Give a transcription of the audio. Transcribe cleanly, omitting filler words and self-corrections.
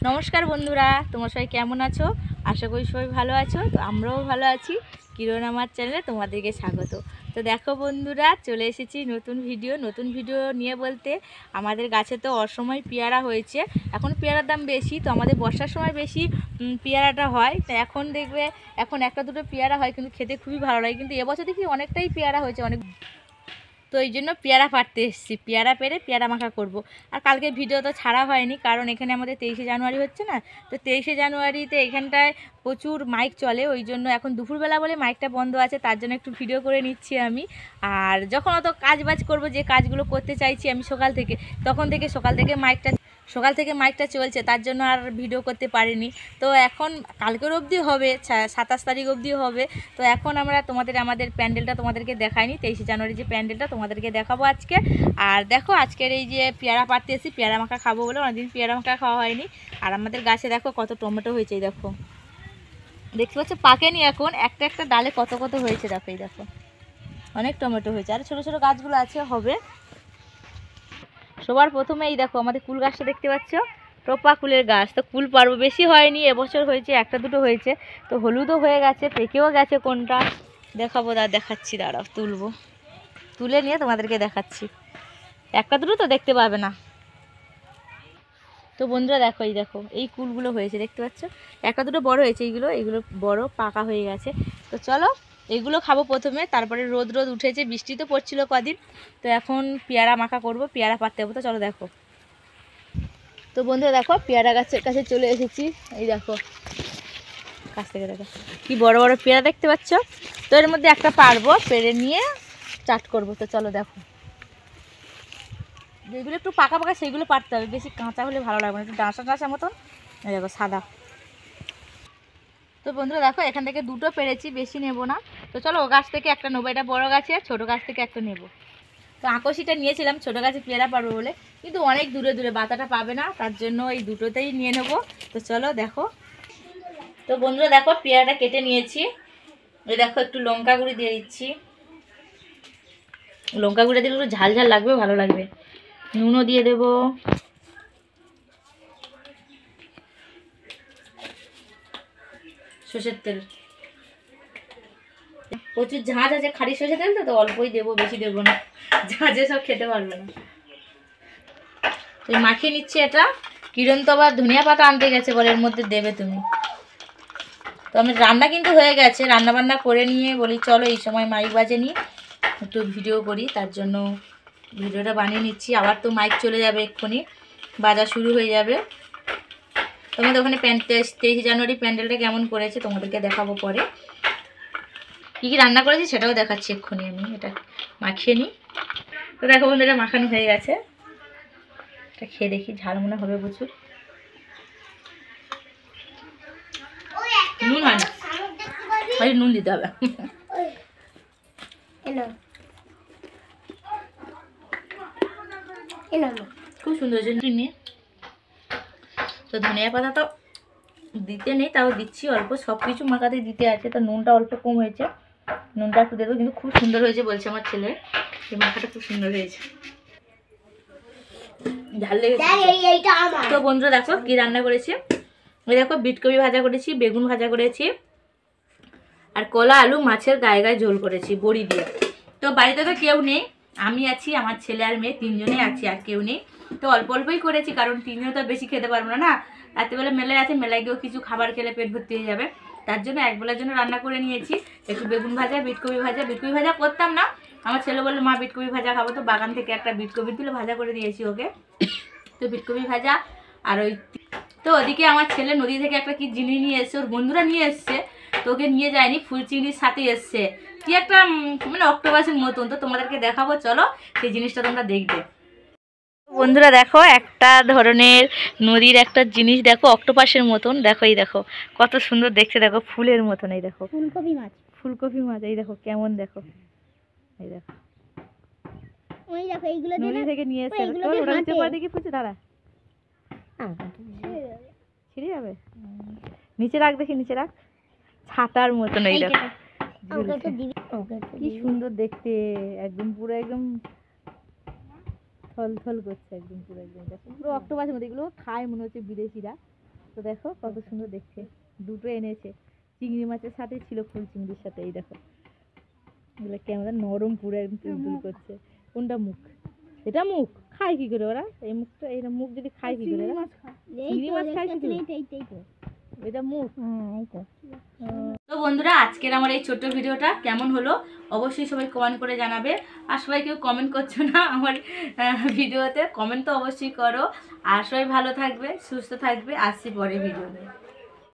নমস্কার বন্ধুরা, তোমরা সবাই কেমন আছো? আশা করি সবাই ভালো আছো। তো আমরাও ভালো আছি। কিরণ আমার চ্যানেলে তোমাদেরকে স্বাগত। তো দেখো বন্ধুরা, চলে এসেছি নতুন ভিডিও নিয়ে বলতে আমাদের গাছে তো অসময় পেয়ারা হয়েছে। এখন পেয়ারার দাম বেশি, তো আমাদের বর্ষার সময় বেশি পেয়ারাটা হয়। তো এখন দেখবে এখন একটা দুটো পেয়ারা হয়, কিন্তু খেতে খুবই ভালো লাগে। কিন্তু এবছর দেখি অনেকটাই পেয়ারা হয়েছে, অনেক। তো এই জন্য পেয়ারা পাড়তে এসেছি, পেয়ারা পেরে পেয়ারা মাখা করব। আর কালকে ভিডিও তো ছাড়া হয়নি, কারণ এখানে আমাদের 23শে জানুয়ারি হচ্ছে না। তো 23শে জানুয়ারিতে এখানটায় প্রচুর মাইক চলে, ওই জন্য এখন দুপুরবেলা বলে মাইকটা বন্ধ আছে, তার জন্য একটু ভিডিও করে নিচ্ছি আমি। আর যখন অত কাজ বাজ করবো, যে কাজগুলো করতে চাইছি আমি সকাল থেকে মাইকটা চলছে, তার জন্য আর ভিডিও করতে পারিনি। তো এখন কালকের অবধি হবে, 27 তারিখ অবধি হবে। তো এখন আমরা আমাদের প্যান্ডেলটা তোমাদেরকে দেখাইনি, 23শে জানুয়ারি যে প্যান্ডেলটা তোমাদেরকে দেখাবো আজকে। আর দেখো আজকের এই যে পেয়ারা পাড়তে এসেছি, পেয়ারা মাখা খাবো বলে, অনেকদিন পেয়ারা মাখা খাওয়া হয়নি। আর আমাদের গাছে দেখো কত টমেটো হয়েছে, এই দেখো দেখতে পাচ্ছ, পাকেনি এখন, একটা একটা ডালে কত কত হয়েছে, দেখো এই দেখো অনেক টমেটো হয়েছে। আর ছোটো ছোটো গাছগুলো আছে, হবে। সবার প্রথমে এই দেখো আমাদের কুল গাছটা দেখতে পাচ্ছ, টোপা কুলের গাছ। তো কুল পারবো, বেশি হয়নি, এবছর হয়েছে একটা দুটো হয়েছে। তো হলুদও হয়ে গেছে, পেকেও গেছে। কোনটা দেখাবো, দেখাচ্ছি, দাঁড়াও তুলে নিয়ে তোমাদেরকে দেখাচ্ছি। একটা দুটো তো দেখতে পাবে না। তো বন্ধুরা দেখো, এই কুলগুলো হয়েছে, দেখতে পাচ্ছ, একটা দুটো বড় হয়েছে, এইগুলো বড় পাকা হয়ে গেছে। তো চলো এগুলো খাবো প্রথমে, তারপরে রোদ উঠেছে, বৃষ্টি তো পড়ছিল কদিন। তো এখন পেয়ারা মাখা করব, পেয়ারা পাড়তে যাবো। তো চলো দেখো। তো বন্ধুরা দেখো, পেয়ারা গাছের কাছে চলে এসেছি। এই দেখো কাছ থেকে দেখো কি বড় বড় পেয়ারা দেখতে পাচ্ছ। তো এর মধ্যে একটা পারবো, পেরে নিয়ে চাট করব। তো চলো দেখো, যেগুলো একটু পাকা পাকা সেইগুলো পারতে হবে, বেশি কাঁচা হলে ভালো লাগবে না, একটু ডাঁসা মতন। এই দেখো সাদা। তো বন্ধুরা দেখো, এখান থেকে দুটো পেরেছি, বেশি নেব না। তো চলো ও গাছ থেকে একটা নেবো, এটা বড় গাছে, ছোট গাছ থেকে একটা নেব। তো আকশিটা নিয়েছিলাম ছোটো গাছে পেয়ারা পারবো বলে, কিন্তু অনেক দূরে বাতাটা পাবে না, তার জন্য এই দুটোতেই নিয়ে নেব। তো চলো দেখো। তো বন্ধুরা দেখো, পেয়ারাটা কেটে নিয়েছি। এই দেখো একটু লঙ্কা গুঁড়ি দিয়ে দিচ্ছি, লঙ্কা গুঁড়ি দিলে একটু ঝাল ঝাল লাগবে, ভালো লাগবে। নুনও দিয়ে দেব, সর্ষের তেল, প্রচুর ঝাঁঝ আছে, খাঁটি সর্ষের তেল তো অল্পই দেবো, বেশি দেবো না, ঝাঁঝে সব খেতে পারবে না। তো মাখিয়ে নিচ্ছি এটা। কিরণ তো আবার ধনিয়া পাতা আনতে গেছে, বলে এর মধ্যে দেবে তুমি। তো আমি রান্না কিন্তু হয়ে গেছে, রান্না বান্না করে নিয়ে বলি চলো এই সময় মাইক বাজে নিয়ে একটু ভিডিও করি, তার জন্য ভিডিওটা বানিয়ে নিচ্ছি। আবার তো মাইক চলে যাবে, এক্ষুনি বাজা শুরু হয়ে যাবে। তোমাদের ওখানে 23শে জানুয়ারি প্যান্ডেলটা কেমন করেছে তোমাদেরকে দেখাবো পরে। কী কী রান্না করেছি সেটাও দেখাচ্ছি এক্ষুনি। আমি এটা মাখিয়ে নিই। তো দেখো বন্ধু, এটা মাখানো হয়ে গেছে। এটা খেয়ে দেখি, ঝাল মনে হবে প্রচুর। নুন হয় না, নুন দিতে হবে। খুব সুন্দর হয়েছে। নিয়ে তো ধনিয়া পাতা তো দিতে নেই, তাও দিচ্ছি অল্প, সব কিছু মাখাতে দিতে আছে। তো নুনটা অল্প কম হয়েছে, নুনটা একটু দেবো। কিন্তু খুব সুন্দর হয়েছে বলছে আমার ছেলে, এই মাখাটা খুব সুন্দর হয়েছে, ঝাল লেগেছে। তো বন্ধুরা দেখো কি রান্না করেছি। ওই দেখো বিটকপি ভাজা করেছি, বেগুন ভাজা করেছি, আর কলা আলু মাছের গায়ে ঝোল করেছি বড়ি দিয়ে। তো বাড়িতে তো কেউ নেই, আমি আছি, আমার ছেলে আর মেয়ে, তিনজনেই আছি, আর কেউ নেই। তো অল্প অল্পই করেছি, কারণ তিনজনে তো বেশি খেতে পারবো না। রাত্রিবেলা মেলায় আছে, মেলায় গিয়েও কিছু খাবার খেলে পেট ভর্তি হয়ে যাবে, তার জন্য একবেলার জন্য রান্না করে নিয়েছি। একটু বেগুন ভাজা, বিটকপি ভাজা করতাম না, আমার ছেলে বললো মা বিটকপি ভাজা খাবো, তো বাগান থেকে একটা বিটকপি তুলে ভাজা করে দিয়েছি ওকে। তো বিটকপি ভাজা আর ওই। তো ওদিকে আমার ছেলে নদী থেকে একটা কি জিনিস নিয়ে এসছে, ওর বন্ধুরা নিয়ে এসছে, তো ওকে নিয়ে যায়নি, ফুল চিংড়ির সাথে এসছে কি একটা মানে অক্টোপাসের মতন। তো তোমাদেরকে দেখাবো, চলো সেই জিনিসটা তোমরা দেখবে। বন্ধুরা দেখো, একটা ধরনের নদীর একটা জিনিস দেখো, অক্টোপাসের মতন, দেখো এই দেখো কত সুন্দর দেখতে, দেখো ফুলের মতন। এই দেখো ফুলকপি মাছ, এই দেখো কেমন, দেখো এই দেখো নদী থেকে নিয়ে এসছে। দেখি ফুলছে, দাঁড়া ছিঁড়ে যাবে, নিচে রাখ, দেখি নিচে রাখ, ছাতার মতন। এই দেখো কি সুন্দর দেখতে, একদম পুরো একদম থল থল করছে, একদম পুরো একদম। দেখো পুরো অক্টোপাসের মতো, এগুলো খায় মনে হচ্ছে বিদেশিরা, তো দেখো কত সুন্দর দেখতে, দুটো এনেছে, চিংড়ি মাছের সাথে ছিল, ফুল চিংড়ির সাথে। এই দেখো এগুলো কেমন নরম, পুরো একদম তুলতুল করছে। কোনটা মুখ? এটা মুখ খায় কি করে ওরা? এই মুখটা, এটা মুখ যদি খায় কি করে? চিংড়ি মাছ খায় শুধু? এটা মুখ। তো বন্ধুরা, আজকের আমার এই ছোট্ট ভিডিওটা কেমন হলো অবশ্যই সবাই কমেন্ট করে জানাবে। আর সবাই কেউ কমেন্ট করছো না আমার ভিডিওতে, কমেন্ট তো অবশ্যই করো। আর সবাই ভালো থাকবে, সুস্থ থাকবে, আসছি পরে ভিডিও নিয়ে।